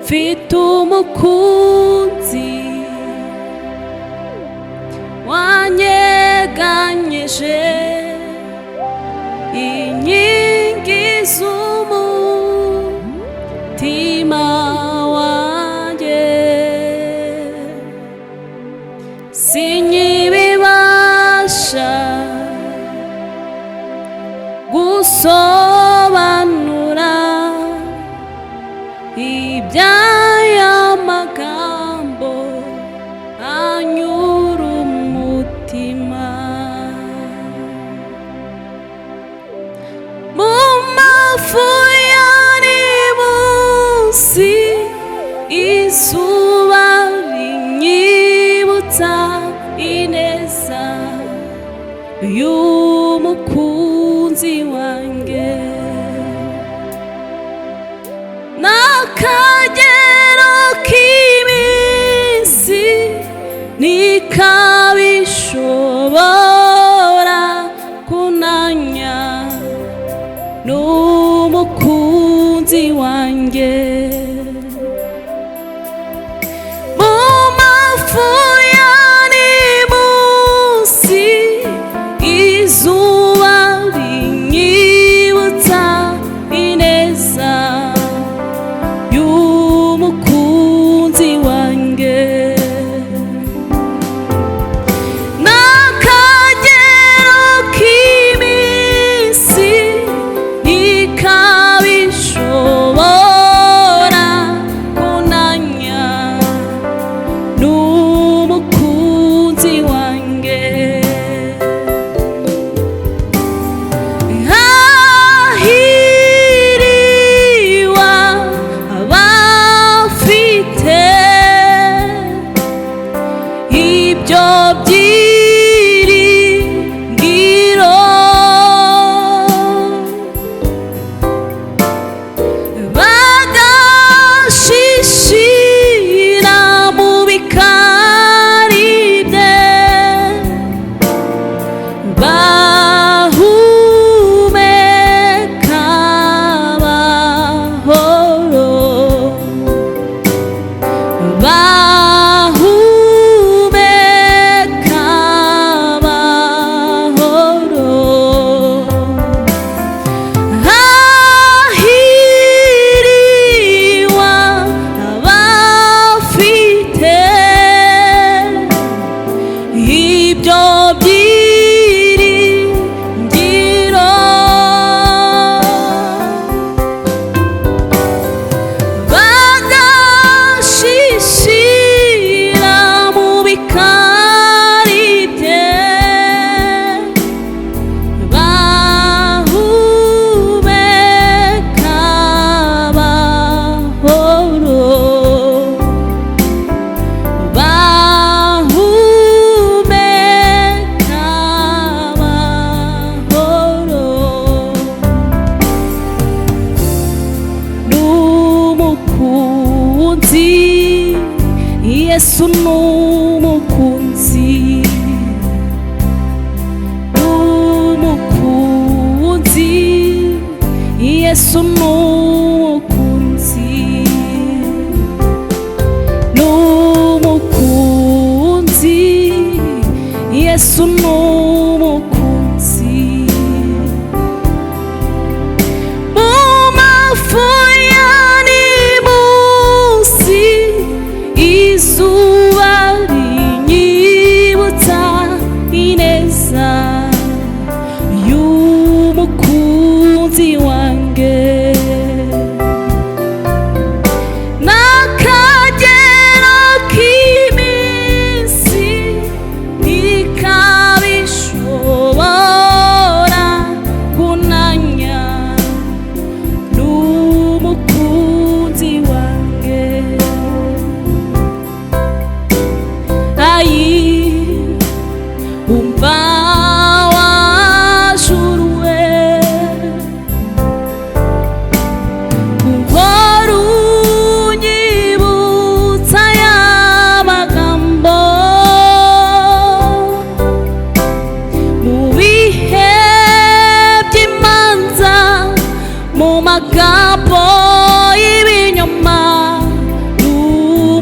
mfite umukunzi wanyeganyeje inkingi z'umutima wanjye, sinkibibasha gusobanura iby'aya magambo anyura umutima. Mu mafu ya munsi izuba rinyibutsa ineza y'umukunzi wanjye, n'akagero k'iminsi ntikabishobora kunanya n'umukunzi wanjye. Mu mafu ya munsi izuba rinyibutsa ineza y'umukunzi wanjye, n'akagero k'iminsi ntikabishobora kunanya n'umukunzi wanjye. Hahiriwa abafite ibyo byiringiro, bagashishira mu bikari bye, bahumeka amahoro, bahumeka amahoro. Hahiriwa abafite ibyo byiringiro, bagashishira mu bikari bye, bahumeka amahoro, bahumeka amahoro n'umukunzi. Yesu n'umukunzi, n'umukunzi. Yesu n'umukunzi, n'umukunzi. Yesu n'umukunzi. Mu mafu ya munsi izuba rinyibutsa ineza y'umukunzi wanjye,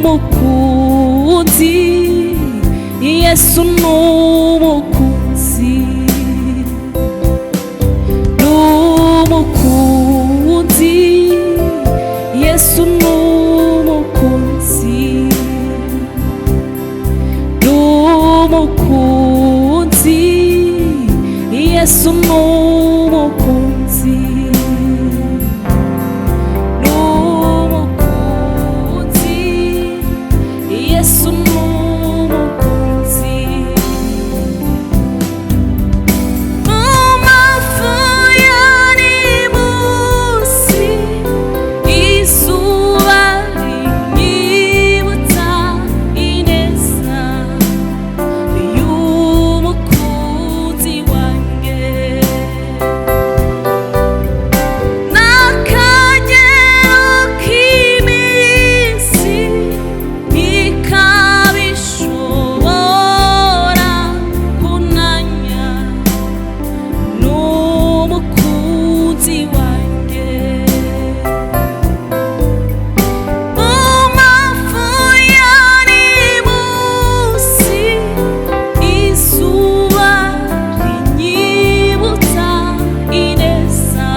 n'umukunzi, Yesu n'umukunzi, n'umukunzi, Yesu n'umukunzi, n'umukunzi, Yesu n'umukunzi, n'umukunzi, Yesu n'umukunzi. Mu mafu ya nimusi, izuba rinyibutsa ineza y'umukunzi wanjye. N'akagero k'iminsi ntikabishobora kunanya n'umukunzi wanjye. Mu mafu ya nimusi, izuba rinyibutsa ineza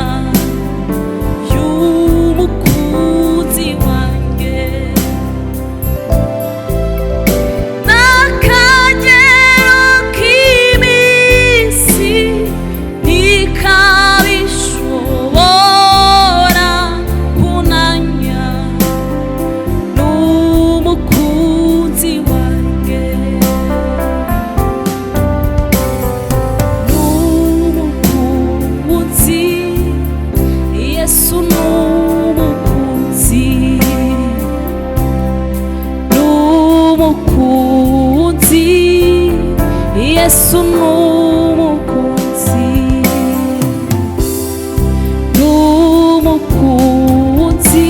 y'umukunzi wanjye. N'akagero k'iminsi ntikabishobora kunanya n'umukunzi wanjye, n'umukunzi, Yesu n'umukunzi, n'umukunzi, Yesu n'umukunzi, n'umukunzi,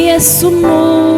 Yesu n'umukunzi.